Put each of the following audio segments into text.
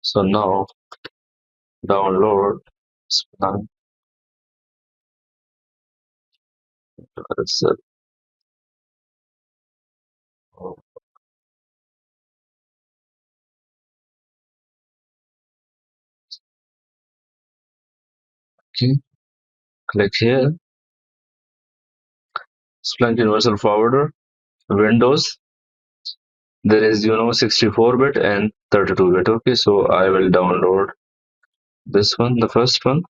So now download Splunk. It's, okay, click here. Splunk Universal Forwarder, Windows. There is 64-bit and 32-bit. Okay, so I will download this one, the first one.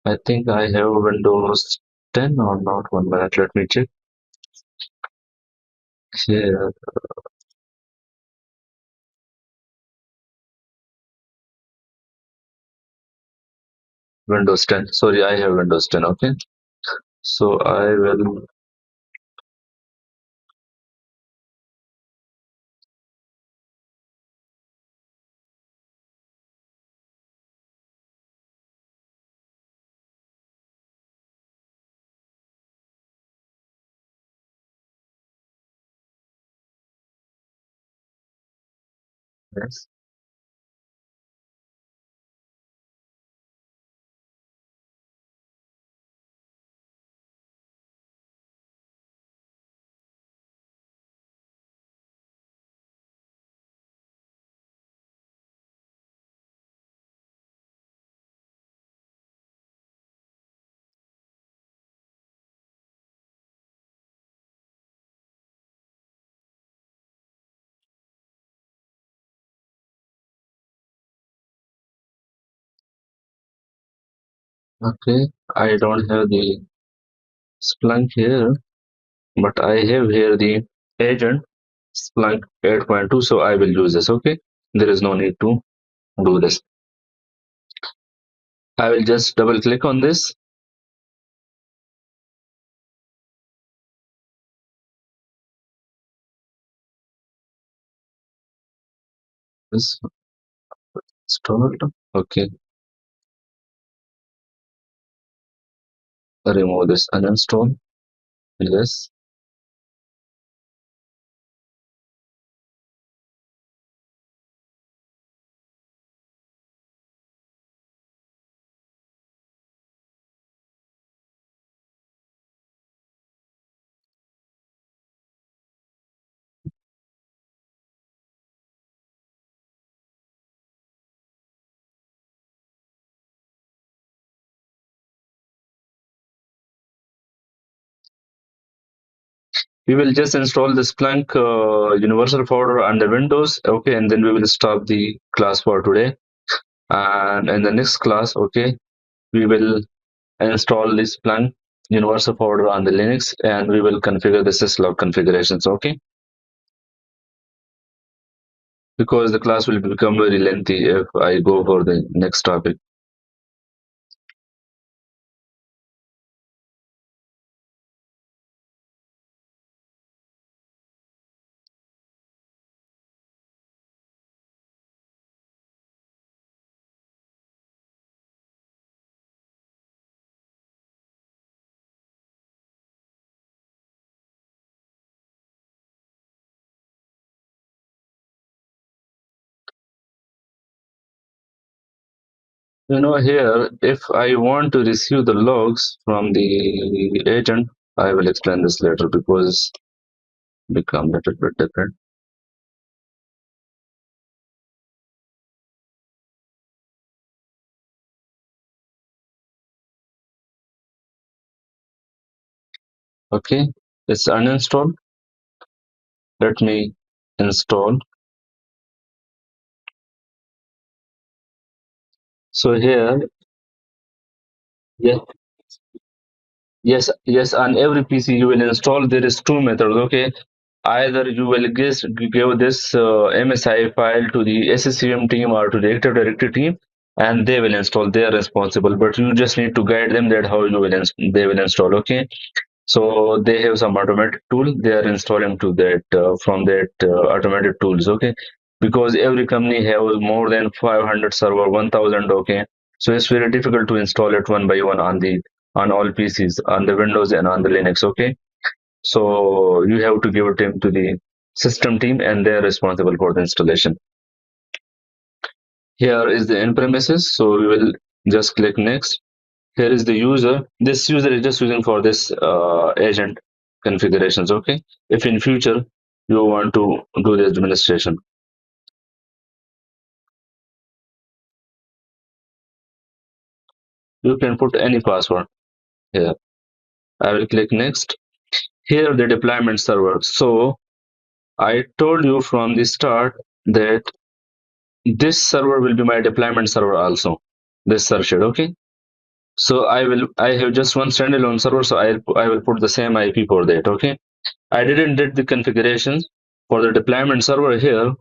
I think I have Windows 10 or not. 1 minute, let me check. Here, Windows 10. Sorry, I have Windows 10. Okay, so I will. Yes. Okay, I don't have the Splunk here, but I have here the agent Splunk 8.2, so I will use this. Okay, there is no need to do this. I will just double click on this. This installed. Okay, remove this uninstall. Yes. We will just install the Splunk universal folder under Windows. Okay, and then we will stop the class for today. And in the next class, okay, we will install this Splunk universal folder on the Linux, and we will configure the syslog configurations. Okay, because the class will become very lengthy if I go for the next topic. Here, if I want to receive the logs from the agent, I will explain this later because it become a little bit different. Okay, it's uninstalled. Let me install. So here, yes, yes, on every PC you will install. There is two methods. Okay, either you will give this MSI file to the SCCM team or to the Active Directory team, and they will install. They are responsible, but you just need to guide them that how you will they will install. Okay, so they have some automated tool they are installing to that from that automated tools. Okay, because every company have more than 500 server, 1000. Okay, so it's very difficult to install it one by one on the on all PCs, on the Windows and on the Linux. Okay, so you have to give it to the system team, and they are responsible for the installation. Here is the in-premises, so we will just click next. Here is the user. This user is just using for this agent configurations. Okay, if in future you want to do the administration, you can put any password here. I will click next. Here the deployment server. So I told you from the start that this server will be my deployment server also. This search it. Okay. So I have just one standalone server, so I will put the same IP for that. Okay. I didn't did the configurations for the deployment server here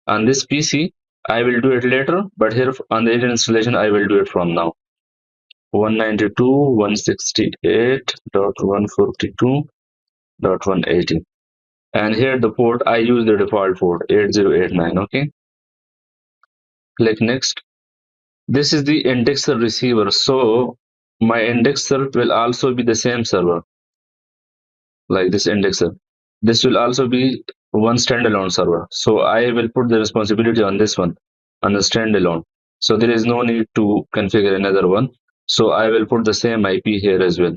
on this PC. I will do it later, but here on the agent installation, I will do it from now. 192.168.142.180, and here the port I use the default port 8089. Okay, click next. This is the indexer receiver, so my indexer will also be the same server like this indexer. This will also be one standalone server, so I will put the responsibility on this one, on the standalone, so there is no need to configure another one. So I will put the same IP here as well,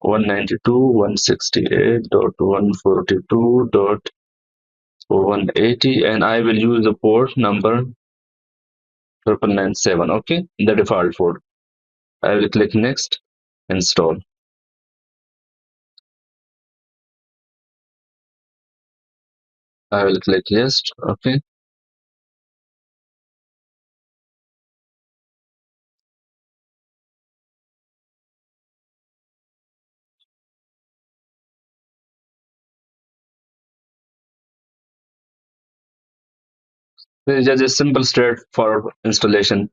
192.168.142.180, and I will use the port number 997. Okay, the default port. I will click next, install. I will click yes. Okay, this is just a simple straightforward installation.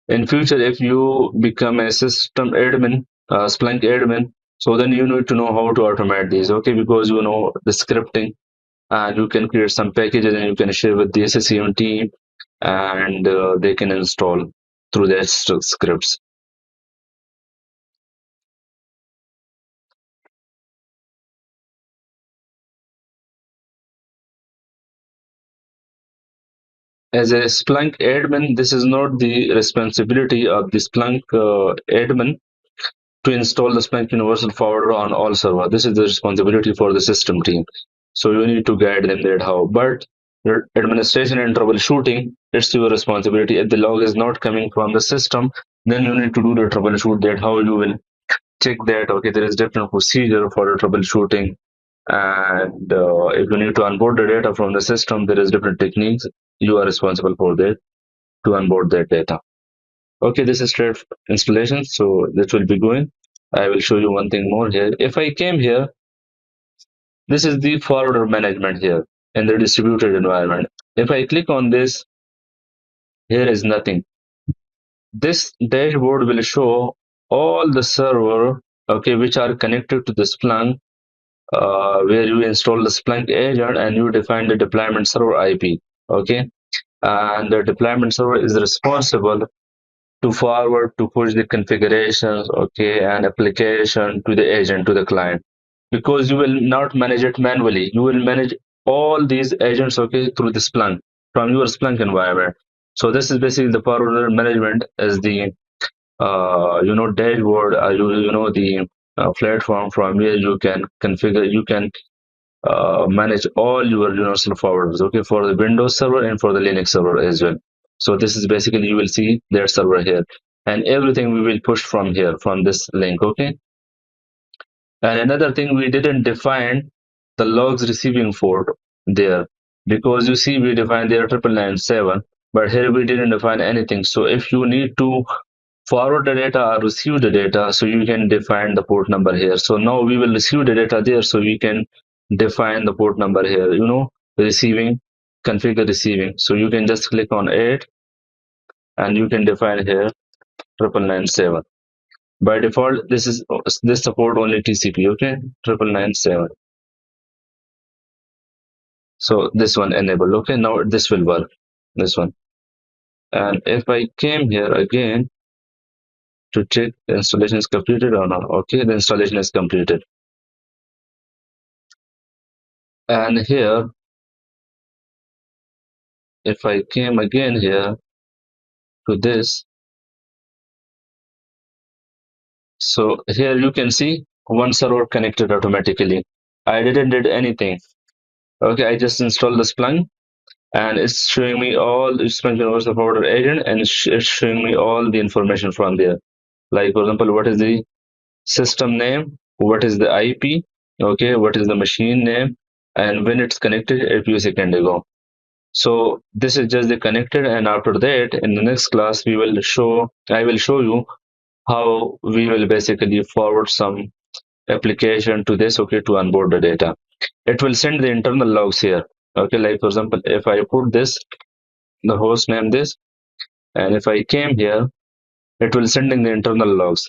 In future, if you become a system admin, Splunk admin, so then you need to know how to automate these. Okay, because you know the scripting, and you can create some packages and you can share with the SCM team, and they can install through their scripts. As a Splunk admin, this is not the responsibility of the Splunk admin to install the Splunk Universal Forwarder on all server. This is the responsibility for the system team. So you need to guide them that how. But your administration and troubleshooting, it's your responsibility. If the log is not coming from the system, then you need to do the troubleshoot that how you will check that. Okay, there is different procedure for the troubleshooting, and if you need to onboard the data from the system, there is different techniques. You are responsible for that to onboard that data. Okay, this is straight installation, so that will be going. I will show you one thing more here. If I came here, this is the forwarder management here in the distributed environment. If I click on this, here is nothing. This dashboard will show all the server, okay, which are connected to the Splunk, where you install the Splunk agent and you define the deployment server IP. Okay, and the deployment server is responsible to forward to push the configurations, okay, and application to the agent, to the client, because you will not manage it manually. You will manage all these agents, okay, through the Splunk from your Splunk environment. So this is basically the forward management as the dashboard, the platform from where you can configure, you can manage all your universal forwarders, okay, for the Windows server and for the Linux server as well. So this is basically, you will see their server here, and everything we will push from here, from this link. Okay, and another thing, we didn't define the logs receiving port there, because you see we defined there 997, but here we didn't define anything. So if you need to forward the data or receive the data, so you can define the port number here. So now we will receive the data there, so we can define the port number here, receiving, configure receiving. So you can just click on 8 and you can define here 997. By default, this support only TCP. Okay, 997. So this one enable. Okay, now this will work, this one. And if I came here again to check the installation is completed or not, okay, the installation is completed. And here, if I came again here to this, so here you can see one server connected automatically. I didn't did anything. Okay, I just installed the Splunk and it's showing me all the Splunk Universal Forwarder agent, and it's showing me all the information from there. Like for example, what is the system name, what is the IP, okay, what is the machine name, and when it's connected a few seconds ago. So this is just the connected, and after that, in the next class, I will show you how we will basically forward some application to this, okay, to onboard the data. It will send the internal logs here. Okay, like for example, if I put this, the host name this, and if I came here, it will send in the internal logs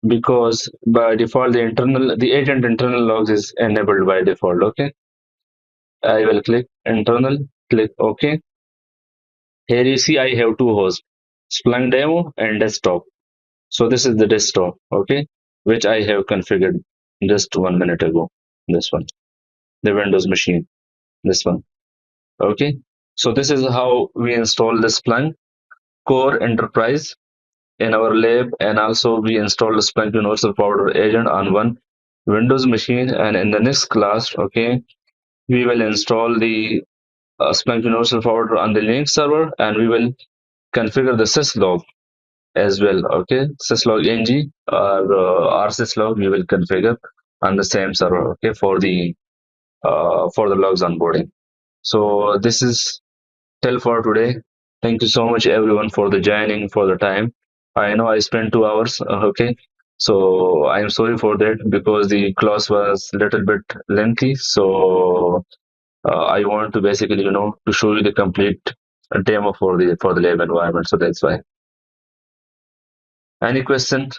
because by default the agent internal logs is enabled by default. Okay, I will click internal, click OK. Here you see I have two hosts, Splunk demo and desktop. So this is the desktop, okay, which I have configured just 1 minute ago. This one, the Windows machine, this one. Okay. So this is how we install the Splunk Core Enterprise in our lab, and also we install the Splunk Universal Forwarder agent on one Windows machine. And in the next class, okay, we will install the Splunk Universal Forwarder on the Linux server, and we will configure the syslog as well. Okay, syslog ng or rsyslog we will configure on the same server. Okay, for the logs onboarding. So this is tell for today. Thank you so much everyone for the joining, for the time. I know I spent 2 hours. Okay, so I am sorry for that because the class was a little bit lengthy. So I want to basically, to show you the complete demo for the lab environment. So that's why. Any question?